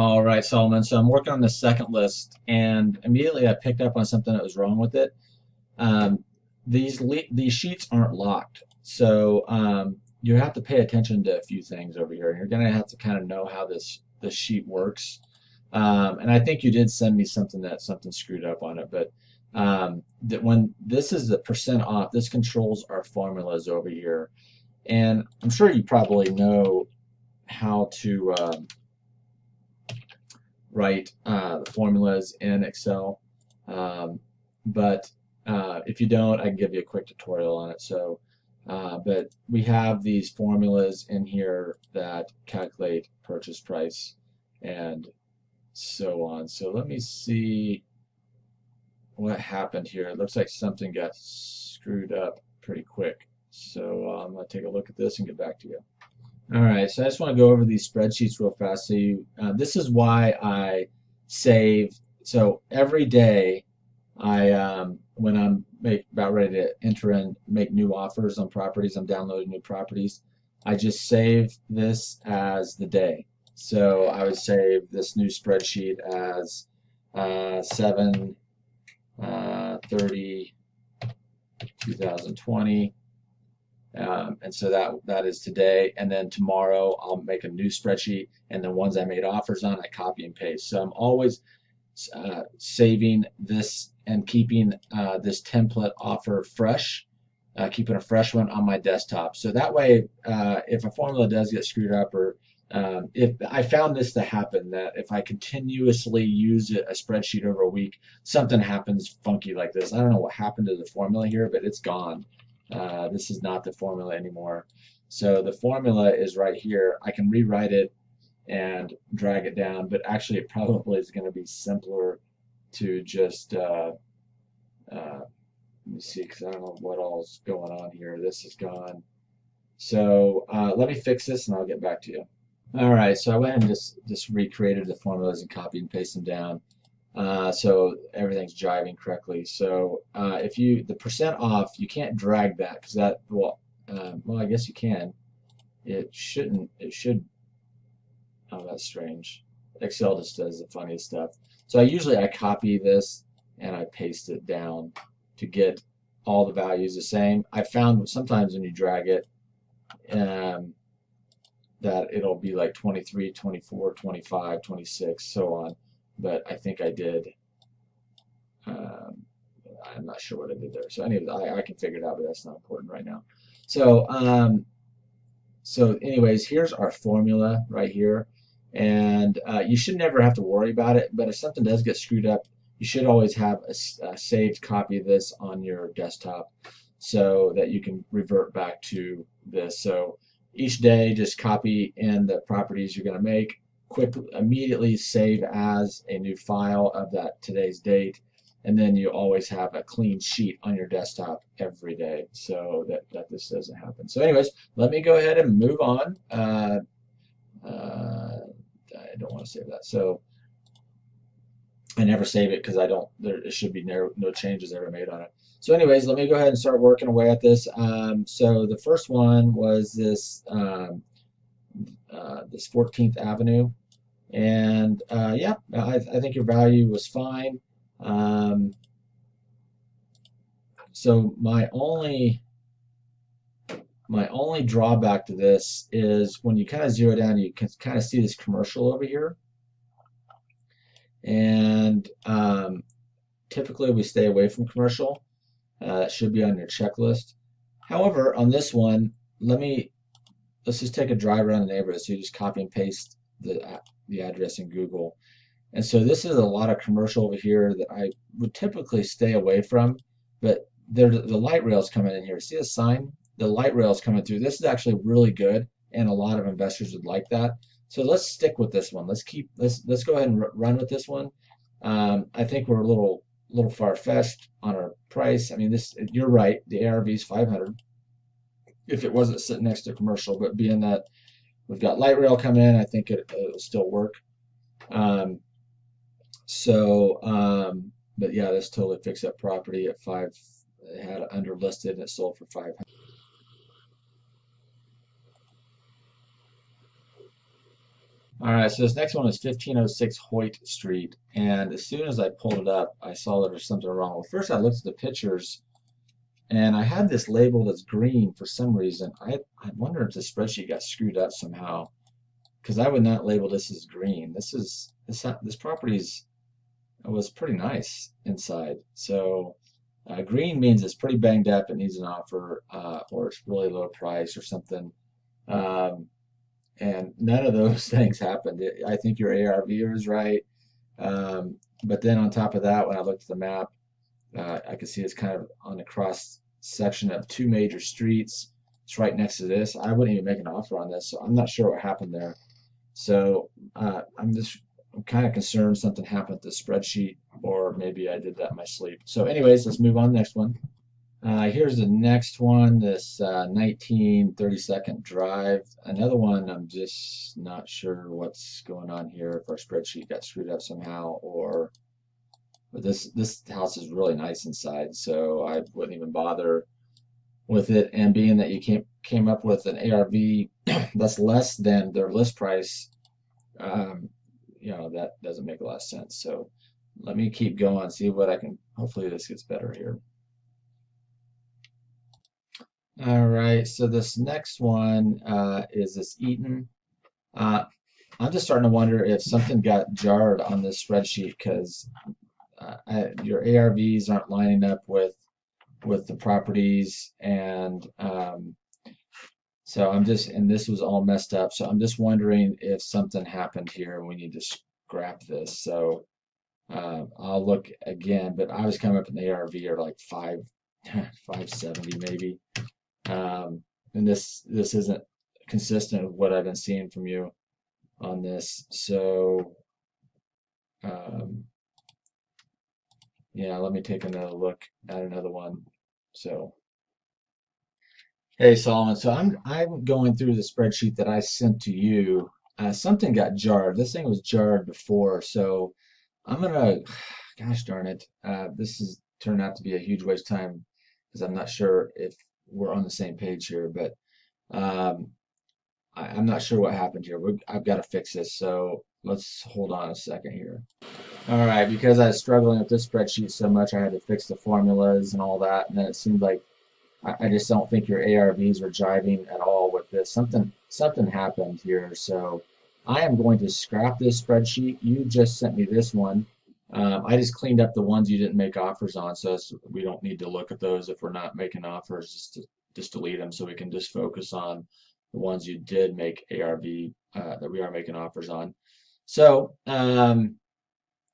All right, Solomon. So I'm working on the second list, and immediately I picked up on something that was wrong with it. Um, these sheets aren't locked, so you have to pay attention to a few things over here. You're gonna have to kind of know how this sheet works. And I think you did send me something screwed up on it, but that when this is the percent off, this controls our formulas over here, and I'm sure you probably know how to. Write the formulas in Excel. Um, but if you don't, I can give you a quick tutorial on it. But we have these formulas in here that calculate purchase price and so on. So let me see what happened here. It looks like something got screwed up pretty quick. So I'm going to take a look at this and get back to you. All right, so I just want to go over these spreadsheets real fast. This is why I save. So every day, when I'm about ready to enter and make new offers on properties, I'm downloading new properties. I just save this as the day. So I would save this new spreadsheet as 7 30 2020. And so that is today. And then tomorrow I'll make a new spreadsheet, and the ones I made offers on, I copy and paste. So I'm always saving this and keeping this template offer fresh, keeping a fresh one on my desktop. So that way, if a formula does get screwed up, or if I found this to happen, that if I continuously use a spreadsheet over a week, something happens funky like this. I don't know what happened to the formula here, but it's gone. This is not the formula anymore. So the formula is right here. I can rewrite it and drag it down, but actually it probably is going to be simpler to just, let me see, because I don't know what all's going on here. This is gone. So let me fix this and I'll get back to you. All right, so I went and just recreated the formulas and copied and pasted them down. So everything's jiving correctly. So if you the percent off, you can't drag that because well, I guess you can. It shouldn't. It should. Oh, that's strange. Excel just does the funniest stuff. So I copy this and I paste it down to get all the values the same. I found sometimes when you drag it, um, that it'll be like 23, 24, 25, 26, so on. But I think I did. Um, I'm not sure what I did there. So anyways, I can figure it out, but that's not important right now. So anyways, here's our formula right here. And you should never have to worry about it, but if something does get screwed up, you should always have a saved copy of this on your desktop so that you can revert back to this. So each day, just copy in the properties you're going to make, immediately save as a new file of that today's date, and then you always have a clean sheet on your desktop every day so that this doesn't happen. So anyways, let me go ahead and move on. I don't want to save that. So I never save it because I don't, it should be no changes ever made on it. So anyways, let me go ahead and start working away at this. So the first one was this 14th Avenue. And yeah, I think your value was fine. Um, so my only drawback to this is when you kind of zero down, you can kind of see this commercial over here. And typically we stay away from commercial. That should be on your checklist. However, on this one, let's just take a drive around the neighborhood. So you just copy and paste the address in Google. And so this is a lot of commercial over here that I would typically stay away from, but the light rail's coming in here. See the sign? The light rail's coming through. This is actually really good, and a lot of investors would like that. So let's stick with this one. Let's go ahead and run with this one. I think we're a little far-fetched on our price. I mean, you're right. The ARV is 500. If it wasn't sitting next to commercial, but being that we've got light rail coming in, I think it'll still work. But yeah, this totally fixed up property at 5. It had it underlisted and it sold for 500. All right, so this next one is 1506 Hoyt Street, and as soon as I pulled it up, I saw there was something wrong. Well, first I looked at the pictures, and I had this labeled as green for some reason. I wonder if the spreadsheet got screwed up somehow, because I would not label this as green. This property's was pretty nice inside. So green means it's pretty banged up, it needs an offer, or it's really low price or something. Um, and none of those things happened. I think your ARV was right. But then on top of that, when I looked at the map, I could see it's kind of on the cross section of two major streets. It's right next to this. I wouldn't even make an offer on this, so I'm not sure what happened there. So I'm kind of concerned something happened with the spreadsheet, or maybe I did that in my sleep. So, anyways, let's move on to the next one. Here's the next one, this 1932nd Drive. Another one, I'm just not sure what's going on here, if our spreadsheet got screwed up somehow, or but this house is really nice inside, so I wouldn't even bother with it. And being that you came up with an ARV that's less than their list price, um, that doesn't make a lot of sense. So let me keep going, see what I can. Hopefully this gets better here. All right, so this next one is this Eaton. Uh, I'm just starting to wonder if something got jarred on this spreadsheet because your ARVs aren't lining up with the properties, and so and this was all messed up. So I'm just wondering if something happened here and we need to scrap this. So I'll look again, but I was coming up in the ARV or like 570 maybe. And this isn't consistent with what I've been seeing from you on this. So um, yeah, let me take another look at another one. So hey Solomon, so I'm going through the spreadsheet that I sent to you. Something got jarred. This thing was jarred before, so I'm gonna, gosh darn it, this is turned out to be a huge waste of time because I'm not sure if we're on the same page here, but um, I'm not sure what happened here. I've got to fix this, so let's hold on a second here. All right, because I was struggling with this spreadsheet so much, I had to fix the formulas and all that, and then it seemed like I just don't think your ARVs are jiving at all with this. Something happened here, so I am going to scrap this spreadsheet. You just sent me this one. I just cleaned up the ones you didn't make offers on, so we don't need to look at those if we're not making offers. Just delete them, so we can just focus on the ones you did make ARV that we are making offers on. So,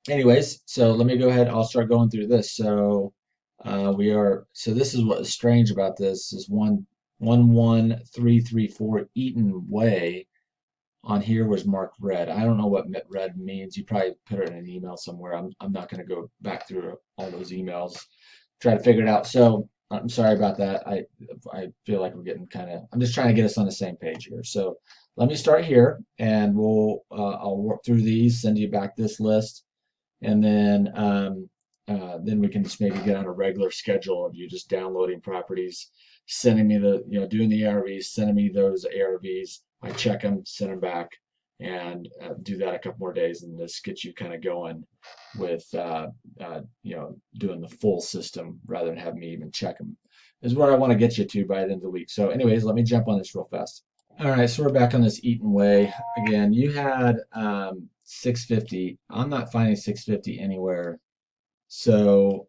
anyways, so let me go ahead. I'll start going through this. So so this is what is strange about this is 11334 Eaton Way on here was marked red. I don't know what red means. You probably put it in an email somewhere. I'm not going to go back through all those emails, try to figure it out. So I'm sorry about that. I feel like we're getting I'm just trying to get us on the same page here. So let me start here and I'll work through these, send you back this list, and then we can just maybe get on a regular schedule of you just downloading properties, sending me doing the ARVs, sending me those ARVs. I check them, send them back, and do that a couple more days, and this gets you kind of going with doing the full system rather than having me even check them. Is where I want to get you to by the end of the week. So, anyways, let me jump on this real fast. All right, so we're back on this Eaton Way again. You had 650. I'm not finding 650 anywhere. So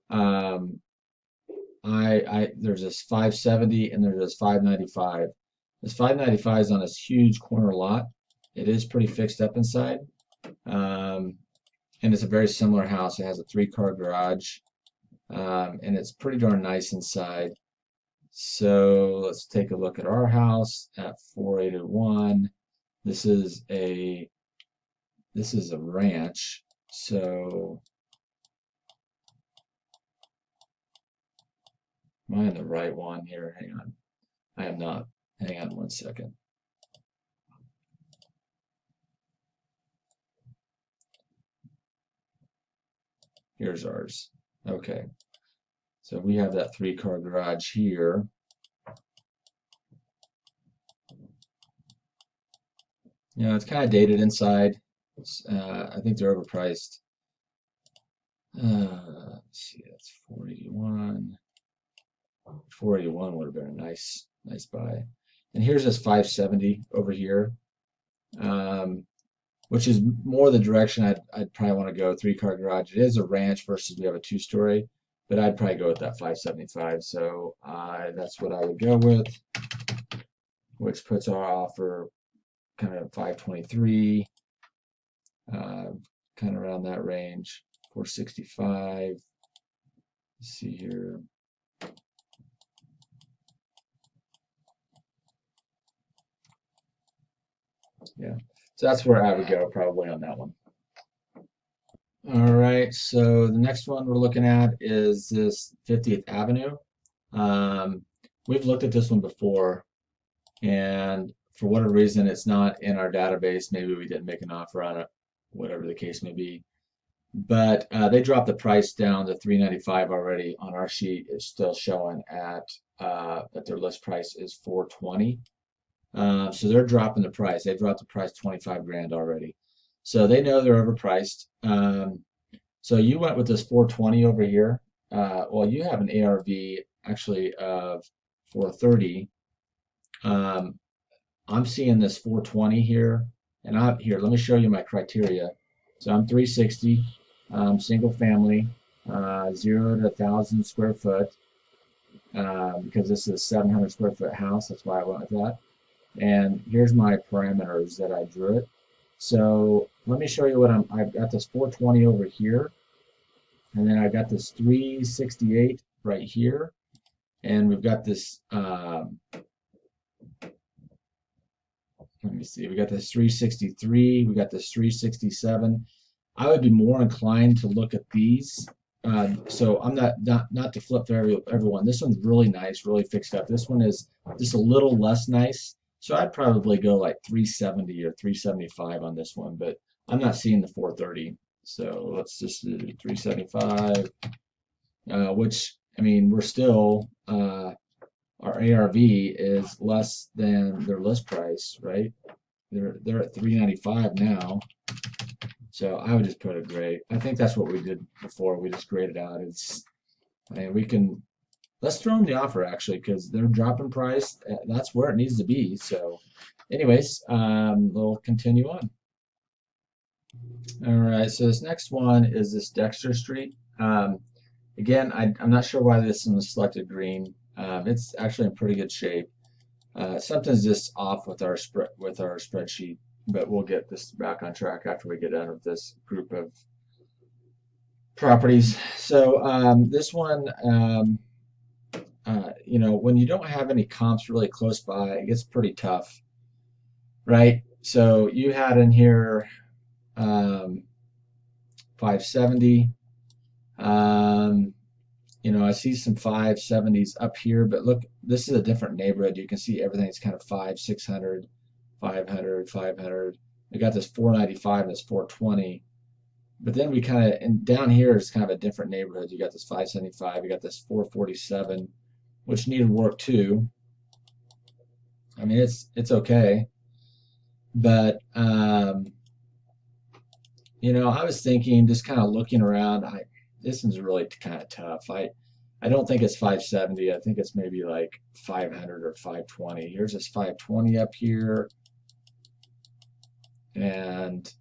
I there's this 570 and there's this 595. This 595 is on this huge corner lot. It is pretty fixed up inside. Um, and it's a very similar house. It has a three-car garage. And it's pretty darn nice inside. So let's take a look at our house at 4801. This is a ranch. So am I on the right one here? Hang on. I am not. Hang on one second. Here's ours. Okay. So we have that three-car garage here. It's kind of dated inside. I think they're overpriced. Let's see, that's 481. 481 would have been a nice buy. And here's this 570 over here, um, which is more the direction I'd probably want to go. Three-car garage. It is a ranch versus we have a two-story, but I'd probably go with that 575. So that's what I would go with, which puts our offer kind of 523, kind of around that range. 465. Let's see here. Yeah, so that's where I would go probably on that one. All right, so the next one we're looking at is this 50th Avenue. Um, we've looked at this one before, and for whatever reason, it's not in our database. Maybe we didn't make an offer on it, whatever the case may be. But they dropped the price down to 395 already on our sheet. It's still showing that their list price is 420. So they're dropping the price. They dropped the price 25 grand already. So they know they're overpriced. So you went with this 420 over here. Well, you have an ARV actually of 430. I'm seeing this 420 here, and here. Let me show you my criteria. So I'm 360, single family, 0 to 1,000 square foot, because this is a 700 square foot house. That's why I went with that. And here's my parameters that I drew it. So let me show you what I've got this 420 over here, and then I've got this 368 right here, and we've got this, let me see, we got this 363, we got this 367. I would be more inclined to look at these. So I'm not to flip for everyone. This one's really nice, really fixed up. This one is just a little less nice. So I'd probably go like 370 or 375 on this one, but I'm not seeing the 430. So let's just do 375, which, I mean, we're still, our ARV is less than their list price, right? They're at 395 now. So I would just put a grade. I think that's what we did before. We just graded out. I mean, we can, let's throw them the offer actually, because they're dropping price. That's where it needs to be. So anyways, we'll continue on. All right, so this next one is this Dexter Street. Again, I'm not sure why this one was selected green. It's actually in pretty good shape. Something's just off with our spreadsheet, but we'll get this back on track after we get done with this group of properties. So this one, when you don't have any comps really close by, it gets pretty tough, right? So you had in here 570. I see some 570s up here, but look, this is a different neighborhood. You can see everything's kind of 600, 500, 500. We got this 495 and this 420. But then we kind of, and down here is kind of a different neighborhood. You got this 575, you got this 447, which needed work too. I mean, it's okay. But, I was thinking, just kind of looking around, this one's really kind of tough. I don't think it's 570. I think it's maybe like 500 or 520. Here's this 520 up here. And,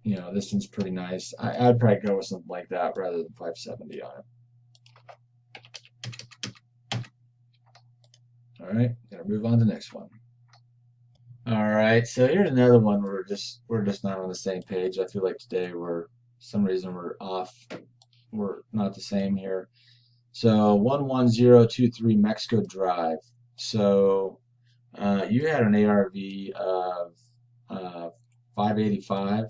this one's pretty nice. I'd probably go with something like that rather than 570 on it. All right, gonna move on to the next one. All right, so here's another one where we're just not on the same page. I feel like today some reason we're off. We're not the same here. So 11023 Mexico Drive. So you had an ARV of 585.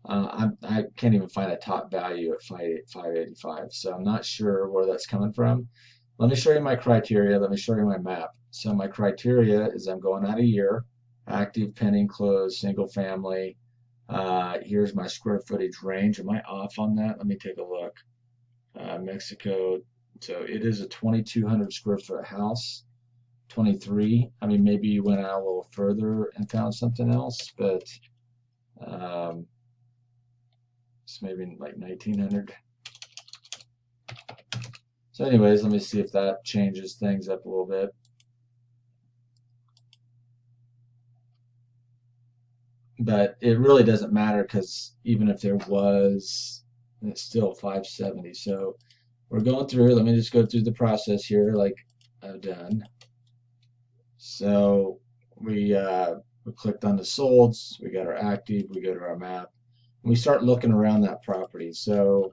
I can't even find a top value at 585. So I'm not sure where that's coming from. Let me show you my criteria. Let me show you my map. So my criteria is I'm going out a year, active, pending, closed, single family. Here's my square footage range. Am I off on that? Let me take a look. Mexico. So it is a 2,200 square foot house, 23. I mean, maybe you went out a little further and found something else, but um, it's maybe like 1900. So anyways, let me see if that changes things up a little bit. But it really doesn't matter because even if there was, it's still 570. So we're going through, let me just go through the process here like I've done. So we clicked on the solds, we got our active, we go to our map, and we start looking around that property. So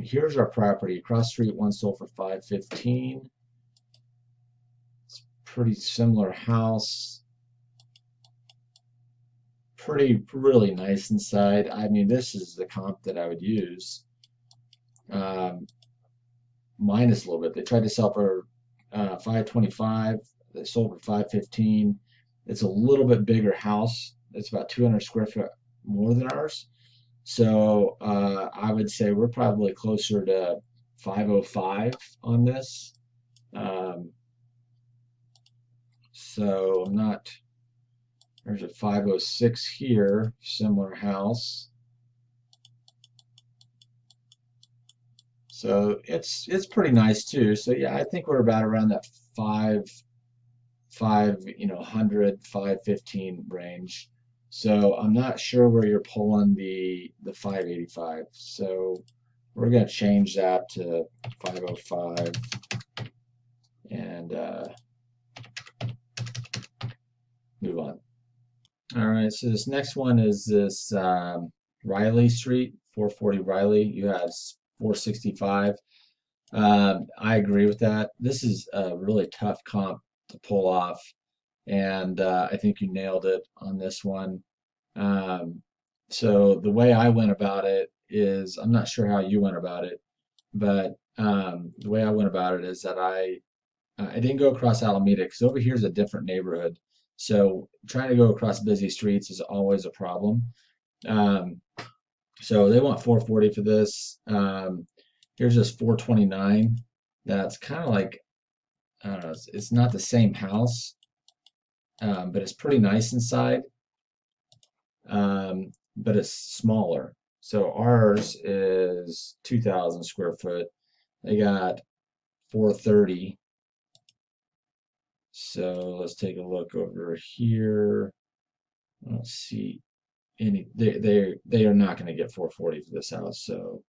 here's our property. Cross street, one sold for 515. It's pretty similar house. Really nice inside. I mean, this is the comp that I would use. Um, Minus a little bit. They tried to sell for 525. They sold for 515. It's a little bit bigger house. It's about 200 square foot more than ours. So I would say we're probably closer to 505 on this. Um, so I'm not. There's a 506 here, similar house. So it's pretty nice too. So yeah, I think we're about around that five, 515 range. So I'm not sure where you're pulling the 585. So we're gonna change that to 505 and move on. All right, so this next one is this Riley Street, 440 Riley. You have 465. I agree with that. This is a really tough comp to pull off, and I think you nailed it on this one. Um, so the way I went about it is, I'm not sure how you went about it, but the way I went about it is that I didn't go across Alameda because over here is a different neighborhood. So trying to go across busy streets is always a problem. Um, so they want 440 for this. Here's just 429. That's kind of like, I don't know, it's not the same house, but it's pretty nice inside. But it's smaller. So ours is 2,000 square foot. They got 430. So let's take a look over here. I don't see any. They are not going to get 440 for this house. So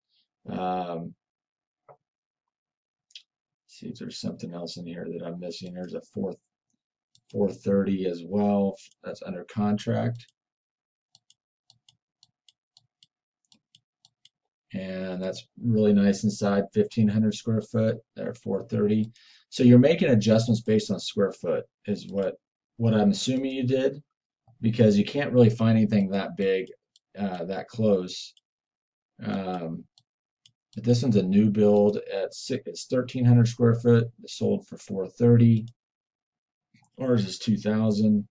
see if there's something else in here that I'm missing. There's a 430 as well. That's under contract. And that's really nice inside, 1,500 square foot. They're 430. So you're making adjustments based on square foot is what I'm assuming you did, because you can't really find anything that big, that close. But this one's a new build at it's 1,300 square foot. It sold for 430. Ours is 2,000.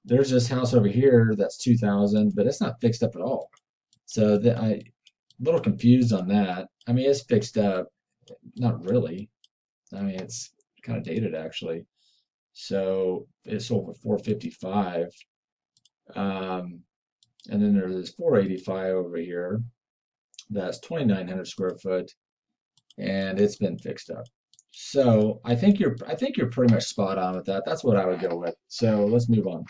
There's this house over here that's 2,000, but it's not fixed up at all. So I a little confused on that. I mean, it's fixed up, not really. I mean, it's kind of dated actually. So it sold for 455. Um, and then there's this 485 over here. That's 2,900 square foot, and it's been fixed up. So I think you're pretty much spot on with that. That's what I would go with. So let's move on.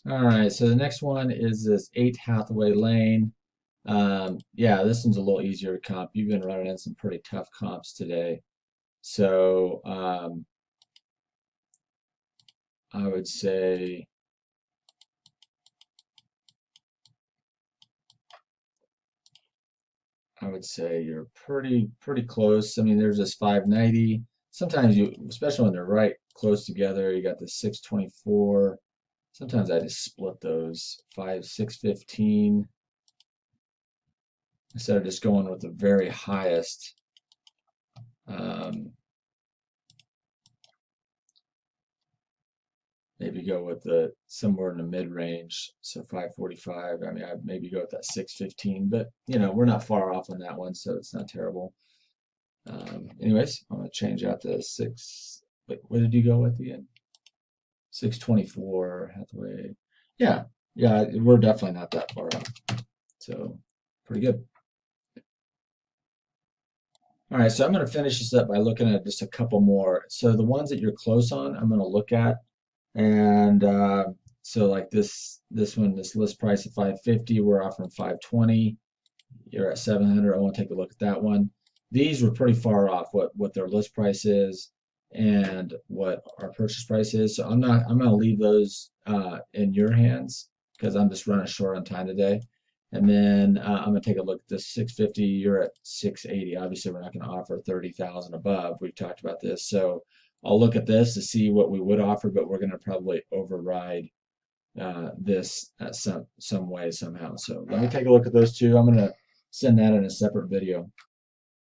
All right. So the next one is this 8 Hathaway Lane. Yeah, this one's a little easier to comp. You've been running in some pretty tough comps today. So I would say you're pretty close. I mean, there's this 590. Sometimes you, especially when they're right close together, you got the 624. Sometimes I just split those 615 instead of just going with the very highest. Um, Maybe go with the somewhere in the mid range, so 545. I mean, I'd maybe go with that 615, but we're not far off on that one, so it's not terrible. Anyways, I'm gonna change out the six. Wait, what did you go with again? 624 Hathaway. Yeah, yeah, we're definitely not that far out. So pretty good. All right, so I'm going to finish this up by looking at just a couple more. So the ones that you're close on, I'm going to look at, and so like this one, this list price of 550, we're offering 520. You're at 700. I want to take a look at that one. These were pretty far off what their list price is and what our purchase price is. So I'm going to leave those in your hands because I'm just running short on time today. And then I'm going to take a look at this 650. You're at 680. Obviously, we're not going to offer 30,000 above. We've talked about this. So I'll look at this to see what we would offer, but we're going to probably override this some way somehow. So let me take a look at those two. I'm going to send that in a separate video.